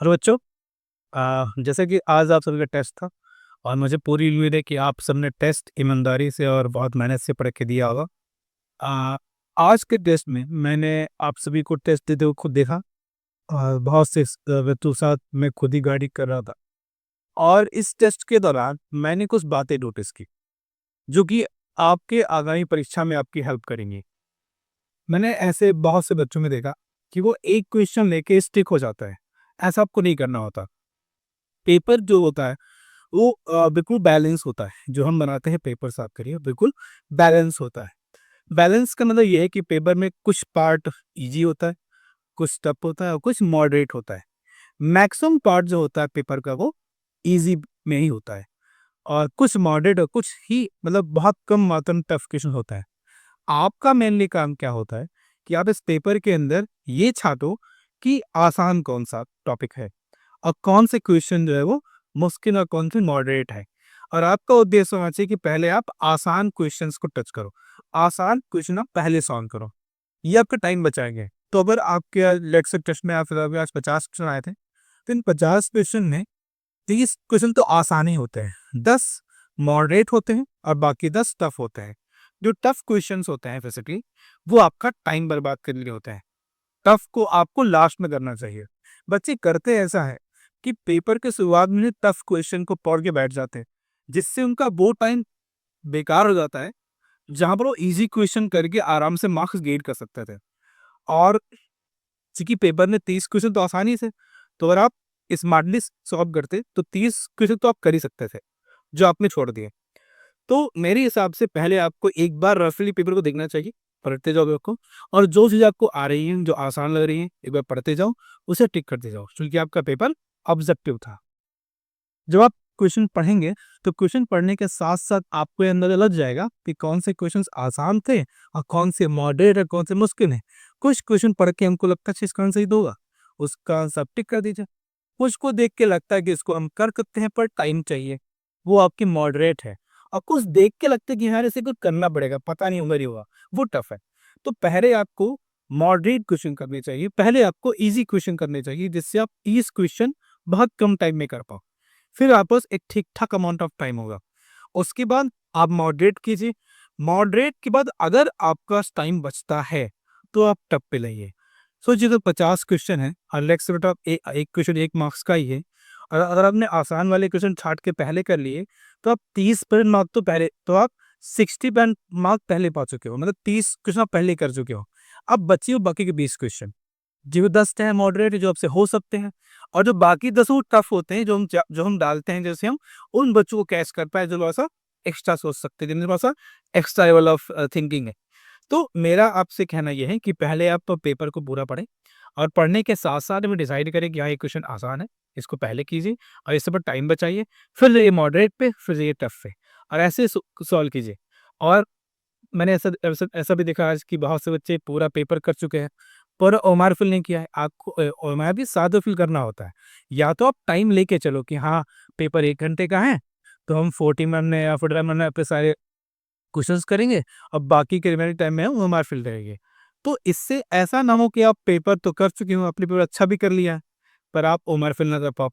Hello बच्चों। जैसे कि आज आप सभी का टेस्ट था और मुझे पूरी उम्मीद है कि आप सबने टेस्ट ईमानदारी से और बहुत मेहनत से पढ़ के दिया होगा। आ, आज के टेस्ट में मैंने आप सभी को टेस्ट देते हुए खुद देखा और बहुत से व्यक्तियों के साथ मैं खुद ही गाइड कर रहा था। और इस टेस्ट के दौरान मैंने कुछ बातें नोटिस की जो कि आपके आगामी परीक्षा में आपकी हेल्प करेंगी। मैंने ऐसे बहुत से बच्चों में देखा कि वो एक क्वेश्चन लेके स्टिक हो जाता है। ऐसा आपको नहीं करना होता। पेपर जो होता है वो बिल्कुल बैलेंस होता है। जो हम बनाते हैं पेपर साफ करिए बिल्कुल बैलेंस होता है। बैलेंस का मतलब ये है कि पेपर में कुछ पार्ट इजी होता है, कुछ टफ होता है और कुछ मॉडरेट होता है। मैक्सिमम पार्ट जो होता है पेपर का वो इजी में ही होता है और कुछ मॉडरेट और कुछ ही मतलब बहुत कम मात्रा में टफ क्वेश्चन होता है। आपका मेनली काम क्या होता है कि आप इस पेपर के अंदर ये छाटो कि आसान कौन सा टॉपिक है और कौन से क्वेश्चन जो है वो मुश्किल और कौन से मॉडरेट है। और आपका उद्देश्य होना चाहिए कि पहले आप आसान क्वेश्चंस को टच करो, आसान क्वेश्चन आप पहले सॉल्व करो। ये आपका टाइम बचाएंगे। तो अगर आपके लेट से टेस्ट में आप आज 50 क्वेश्चन आए थे तो इन 50 क्वेश्चन में 30 क्वेश्चन तो आसान ही होते हैं, 10 मॉडरेट होते हैं और बाकी 10 टफ होते हैं। जो टफ क्वेश्चंस होते हैं बेसिकली वो आपका टाइम बर्बाद करने लिए होते हैं। टफ को आपको लास्ट में करना चाहिए। बच्चे करते ऐसा है कि पेपर के शुरुआत में टफ क्वेश्चन को पढ़ के बैठ जाते हैं जिससे उनका वो टाइम बेकार हो जाता है जहां पर वो इजी क्वेश्चन करके आराम से मार्क्स गेन कर सकते थे। और चूंकि पेपर में 30 क्वेश्चन तो आसानी से, तो अगर आप स्मार्टली सॉल्व करते तो 30 क्वेश्चन तो आप कर ही सकते थे जो आपने छोड़ दिए। तो मेरे हिसाब से पहले आपको एक बार रफली पेपर को देखना चाहिए, पढ़ते जाओ पेपर को और जो चीज़ आपको आ रही है, जो आसान लग रही है, एक बार पढ़ते जाओ, उसे टिक करते जाओ क्योंकि आपका पेपर ऑब्जेक्टिव था। जब आप क्वेश्चन पढ़ेंगे तो क्वेश्चन पढ़ने के साथ साथ आपको ये अंदाजा लग जाएगा कि कौन से क्वेश्चन आसान थे और कौन से मॉडरेट और कौन से मुश्किल हैं। कुछ क्वेश्चन पढ़ के हमको लगता है इसका आंसर ही होगा, उसका आंसर आप टिक कर दीजिए। कुछ को देख के लगता है कि इसको हम कर सकते हैं पर टाइम चाहिए, वो आपकी मॉडरेट है। और कुछ देख के लगता है कि यार इसे कुछ करना पड़ेगा, पता नहीं होगा नहीं होगा, वो टफ है। तो पहले आपको मॉडरेट क्वेश्चन करने चाहिए, पहले आपको इजी क्वेश्चन करने चाहिए जिससे आप इस क्वेश्चन बहुत कम टाइम में कर पाओ। फिर आपके पास एक ठीक ठाक अमाउंट ऑफ टाइम होगा। उसके बाद आप मॉडरेट कीजिए। मॉडरेट के बाद अगर आपका टाइम बचता है तो आप टप पे लाइए। सोचिए तो 50 क्वेश्चन है और लेट्स से बेटा एक क्वेश्चन 1 मार्क्स का ही है। और अगर आपने आसान वाले क्वेश्चन छाट के पहले कर लिए तो आप 30% मार्क तो पहले तो आप 60% मार्क पहले पा चुके हो, मतलब 30 क्वेश्चन आप पहले कर चुके हो। अब बची हो बाकी के 20 क्वेश्चन जो 10 है मॉडरेट जो आपसे हो सकते हैं और जो बाकी 10 वो टफ होते हैं जो हम डालते हैं, जैसे हम उन बच्चों को कैच कर पाए जो थोड़ा सा एक्स्ट्रा सोच सकते हैं, जिनमें थोड़ा सा एक्स्ट्रा लेवल ऑफ थिंकिंग है। तो मेरा आपसे कहना यह है कि पहले आप पेपर को पूरा पढ़ें और पढ़ने के साथ साथ में डिसाइड करें कि हाँ ये क्वेश्चन आसान है, इसको पहले कीजिए और इससे पर टाइम बचाइए, फिर ये मॉडरेट पे, फिर ये टफ पे और ऐसे सॉल्व कीजिए। और मैंने ऐसा ऐसा ऐसा भी देखा आज कि बहुत से बच्चे पूरा पेपर कर चुके हैं पर ओएमआर फिल नहीं किया है। आपको ओएमआर भी साथ में फिल करना होता है। या तो आप टाइम लेके चलो कि हाँ पेपर 1 घंटे का है तो हम 40 मिनट में या 45 मिनट पे सारे क्वेश्चंस करेंगे और बाकी के रिमेनिंग टाइम में हम ओएमआर फिल करेंगे। तो इससे ऐसा ना हो कि आप पेपर तो कर चुके हो, आपने पेपर अच्छा भी कर लिया है पर आप ओएमआर फिल ना कर पाओ।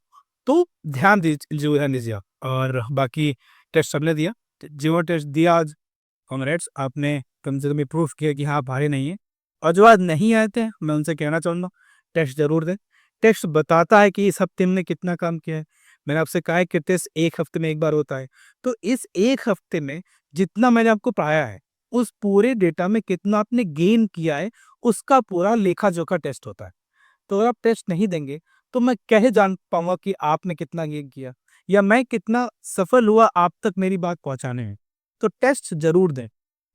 तो ध्यान दीजिए आप। और बाकी टेस्ट सबने दिया, जो टेस्ट दिया आज कॉमरेड्स आपने कम से कम ये प्रूफ किया कि हाँ आप हारे नहीं हैं। और जो आज नहीं आए थे मैं उनसे कहना चाहूँगा टेस्ट ज़रूर दें। टेस्ट बताता है कि इस हफ्ते में कितना काम किया है। मैंने आपसे कहा है कि टेस्ट 1 हफ्ते में 1 बार होता है। तो इस 1 हफ्ते में जितना मैंने आपको पढ़ाया है उस पूरे डेटा में कितना आपने गेन किया है उसका पूरा लेखा जोखा टेस्ट होता है। तो अगर आप टेस्ट नहीं देंगे तो मैं कैसे जान पाऊंगा कि आपने कितना गेन किया या मैं कितना सफल हुआ आप तक मेरी बात पहुंचाने में। तो टेस्ट जरूर दें।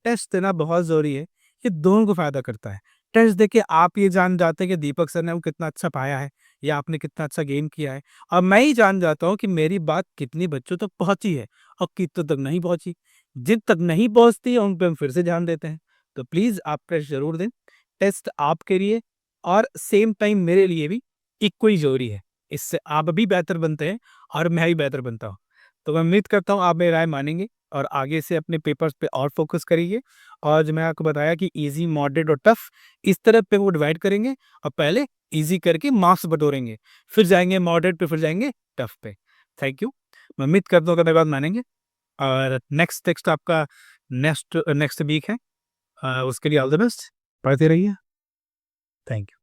टेस्ट देना बहुत जरूरी है, ये दोनों को फायदा करता है। टेस्ट देके आप ये जान जाते हैं कि दीपक सर ने वो कितना अच्छा पाया है या आपने कितना अच्छा गेन किया है। और मैं ही जान जाता हूँ कि मेरी बात कितनी बच्चों तक पहुंची है और कितनों तक नहीं पहुंची। जिन तक नहीं पहुंचती है उन पर हम फिर से ध्यान देते हैं। तो प्लीज आप टेस्ट जरूर दें। टेस्ट आपके लिए और सेम टाइम मेरे लिए भी इक्वली ज़रूरी है। इससे आप भी बेहतर बनते हैं और मैं भी बेहतर बनता हूँ। तो मैं उम्मीद करता हूँ आप मेरी राय मानेंगे और आगे से अपने पेपर्स पे और फ़ोकस करिए। और जो मैं आपको बताया कि ईज़ी, मॉडरेट और टफ़, इस तरह पे वो डिवाइड करेंगे और पहले ईज़ी करके मार्क्स बटोरेंगे, फिर जाएँगे मॉडरेट पे, फिर जाएँगे टफ़ पे। Thank you. मैं उम्मीद करता हूँ कि मेरी बात मानेंगे और नेक्स्ट टेक्स्ट आपका नेक्स्ट नेक्स्ट वीक है। उसके लिए ऑल द बेस्ट। पढ़ते रहिए। Thank you.